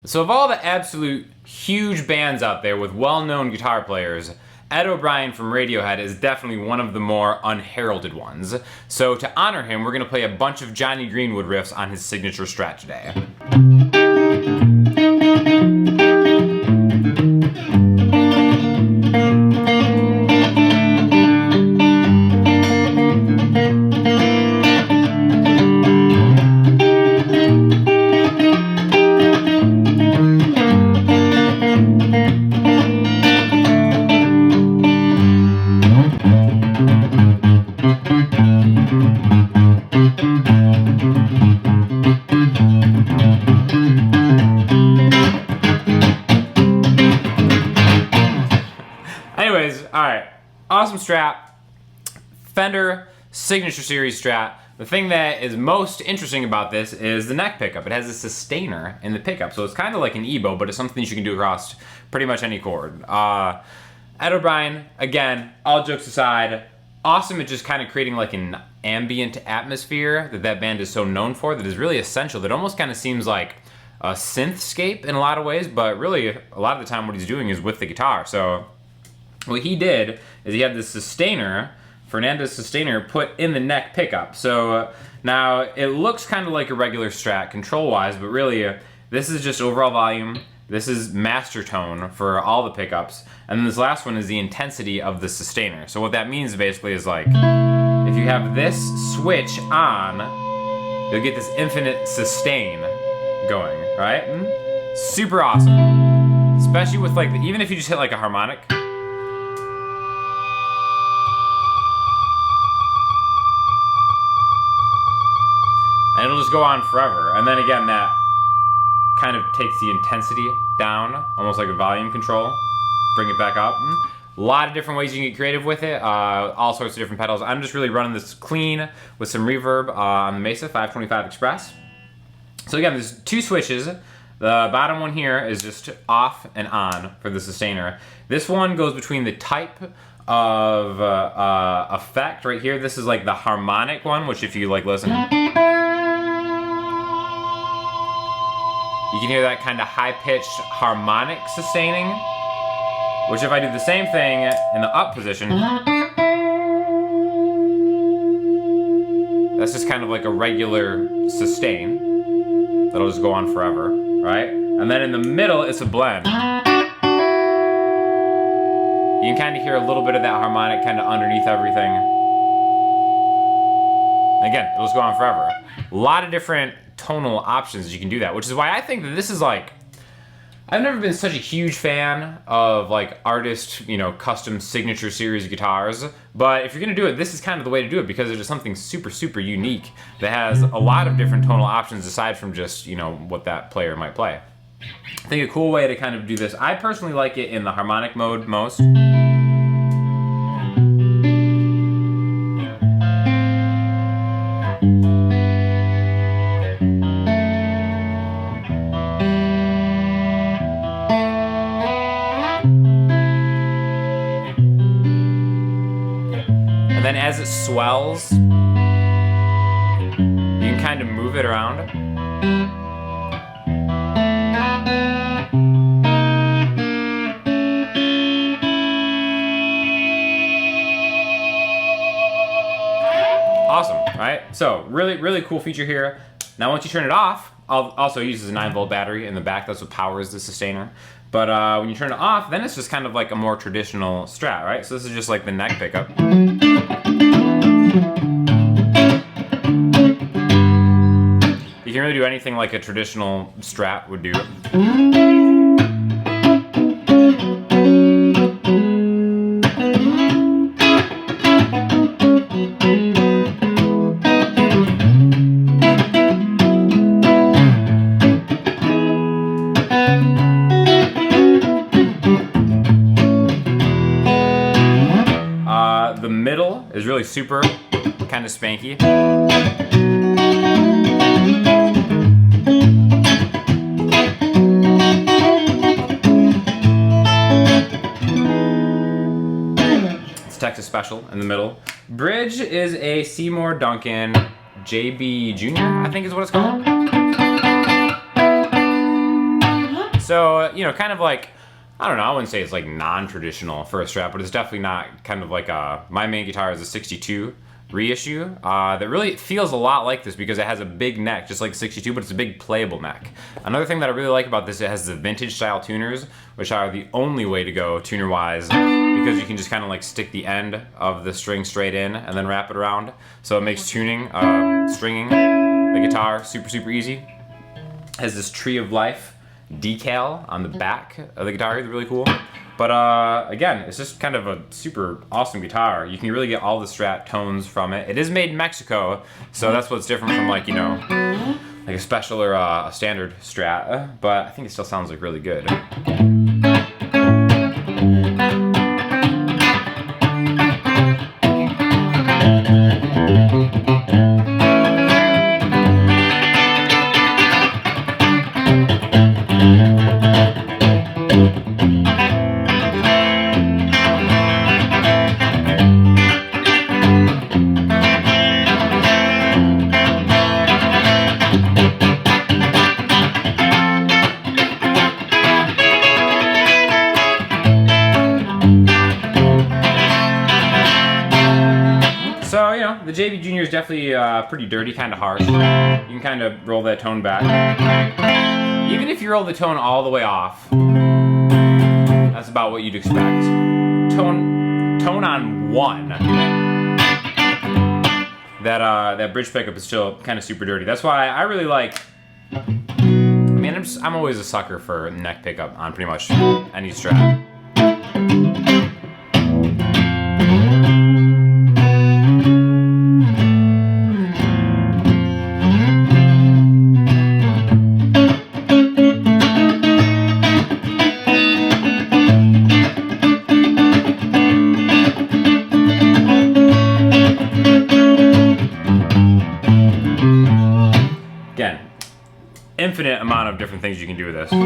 So of all the absolute huge bands out there with well-known guitar players, Ed O'Brien from Radiohead is definitely one of the more unheralded ones. So to honor him, we're going to play a bunch of Johnny Greenwood riffs on his signature Strat today. Anyways, alright, awesome Strat, Fender Signature Series Strat. The thing that is most interesting about this is the neck pickup. It has a sustainer in the pickup, so it's kind of like an EBow, but it's something that you can do across pretty much any chord. Ed O'Brien, again, all jokes aside, awesome at just kind of creating like an ambient atmosphere that band is so known for, that is really essential, that almost kind of seems like a synthscape in a lot of ways, but really a lot of the time what he's doing is with the guitar. So what he did is he had this sustainer, Fernandes Sustainer, put in the neck pickup. So now it looks kind of like a regular Strat control-wise, but really this is just overall volume. This is master tone for all the pickups. And then this last one is the intensity of the sustainer. So what that means basically is like, if you have this switch on, you'll get this infinite sustain going, right? Super awesome. Especially with like, even if you just hit like a harmonic. And it'll just go on forever. And then again, that kind of takes the intensity down, almost like a volume control. Bring it back up. A lot of different ways you can get creative with it. All sorts of different pedals. I'm just really running this clean with some reverb on the Mesa 525 Express. So again, there's two switches. The bottom one here is just off and on for the sustainer. This one goes between the type of effect right here. This is like the harmonic one, which if you like listen, you can hear that kind of high-pitched harmonic sustaining, which if I do the same thing in the up position, that's just kind of like a regular sustain that'll just go on forever, right? And then in the middle, it's a blend. You can kind of hear a little bit of that harmonic kind of underneath everything. Again, it'll just go on forever. A lot of different tonal options that you can do that, which is why I think that this is like, I've never been such a huge fan of like artist, custom signature series guitars, but if you're gonna do it, this is kind of the way to do it, because it is something super, super unique that has a lot of different tonal options aside from just, what that player might play. I think a cool way to kind of do this, I personally like it in the harmonic mode most. And then as it swells, you can kind of move it around. Awesome, right? So really, really cool feature here. Now once you turn it off, also uses a 9-volt battery in the back. That's what powers the sustainer. But when you turn it off, then it's just kind of like a more traditional Strat, right? So this is just like the neck pickup. You can really do anything like a traditional Strat would do. The middle is really super, kind of spanky. It's Texas Special in the middle. Bridge is a Seymour Duncan JB Jr., I think is what it's called. So, you know, kind of like, I don't know, I wouldn't say it's like non-traditional for a Strat, but it's definitely not kind of like my main guitar is a 62 reissue that really feels a lot like this because it has a big neck, just like 62, but it's a big playable neck. Another thing that I really like about this, it has the vintage style tuners, which are the only way to go tuner-wise because you can just kind of like stick the end of the string straight in and then wrap it around. So it makes tuning, stringing the guitar super, super easy. It has this Tree of Life decal on the back of the guitar, it's really cool. But again, it's just kind of a super awesome guitar. You can really get all the Strat tones from it. It is made in Mexico, so that's what's different from like, you know, like a special or a standard Strat, but I think it still sounds like really good. So, you know, the JB Junior is definitely pretty dirty, kind of harsh. You can kind of roll that tone back. Even if you roll the tone all the way off, that's about what you'd expect. Tone on 1. That bridge pickup is still kind of super dirty. That's why I really like, man, I'm always a sucker for neck pickup on pretty much any Strat. Again, infinite amount of different things you can do with this. But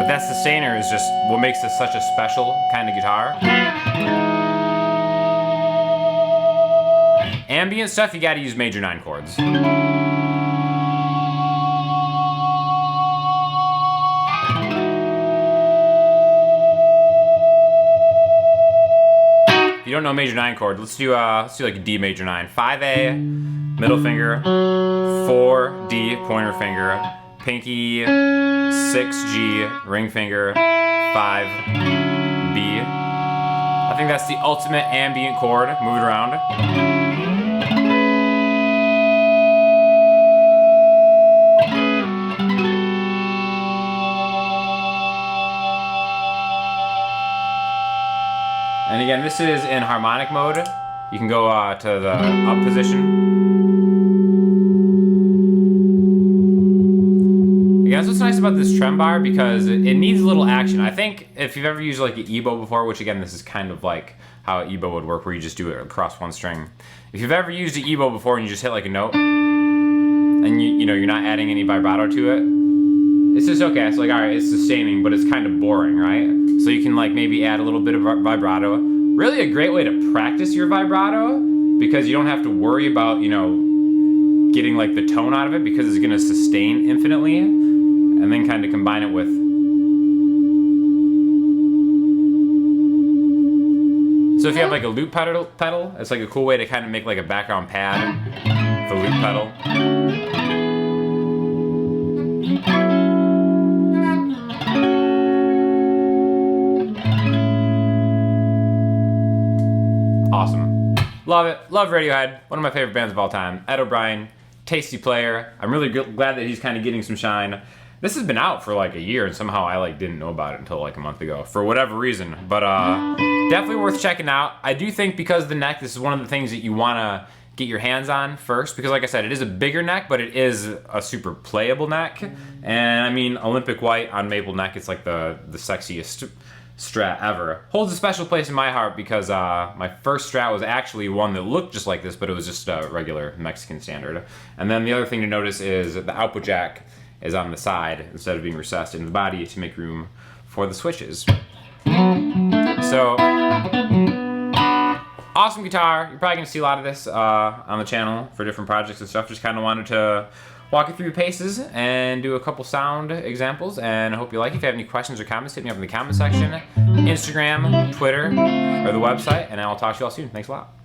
that Sustainer is just what makes this such a special kind of guitar. Ambient stuff, you gotta use major 9 chords. If you don't know major 9 chord, let's do like a D major 9. 5A, middle finger, 4, D, pointer finger, pinky, 6, G, ring finger, 5, B. I think that's the ultimate ambient chord. Move it around. And again, this is in harmonic mode. You can go to the up position. Again, that's what's nice about this trem bar because it needs a little action. I think if you've ever used like an EBow before, which again, this is kind of like how an EBow would work where you just do it across one string. If you've ever used an EBow before and you just hit like a note and you know, you're not adding any vibrato to it, it's just okay. It's like, all right, it's sustaining, but it's kind of boring, right? So you can like maybe add a little bit of vibrato. Really a great way to practice your vibrato because you don't have to worry about, you know, getting like the tone out of it because it's gonna sustain infinitely and then kind of combine it with. So if you have like a loop pedal, it's like a cool way to kind of make like a background pad, the loop pedal. Awesome. Love it. Love Radiohead. One of my favorite bands of all time. Ed O'Brien, tasty player. I'm really glad that he's kind of getting some shine. This has been out for like a year and somehow I like didn't know about it until like a month ago for whatever reason. But definitely worth checking out. I do think because of the neck, this is one of the things that you want to get your hands on first because like I said, it is a bigger neck, but it is a super playable neck. And I mean, Olympic white on maple neck, it's like the sexiest Strat ever. Holds a special place in my heart because my first Strat was actually one that looked just like this, but it was just a regular Mexican standard. And then the other thing to notice is that the output jack is on the side instead of being recessed in the body to make room for the switches. So, awesome guitar. You're probably gonna see a lot of this on the channel for different projects and stuff. Just kind of wanted to walk you through the paces and do a couple sound examples, and I hope you like it. If you have any questions or comments, hit me up in the comment section, Instagram, Twitter, or the website, and I'll talk to you all soon. Thanks a lot.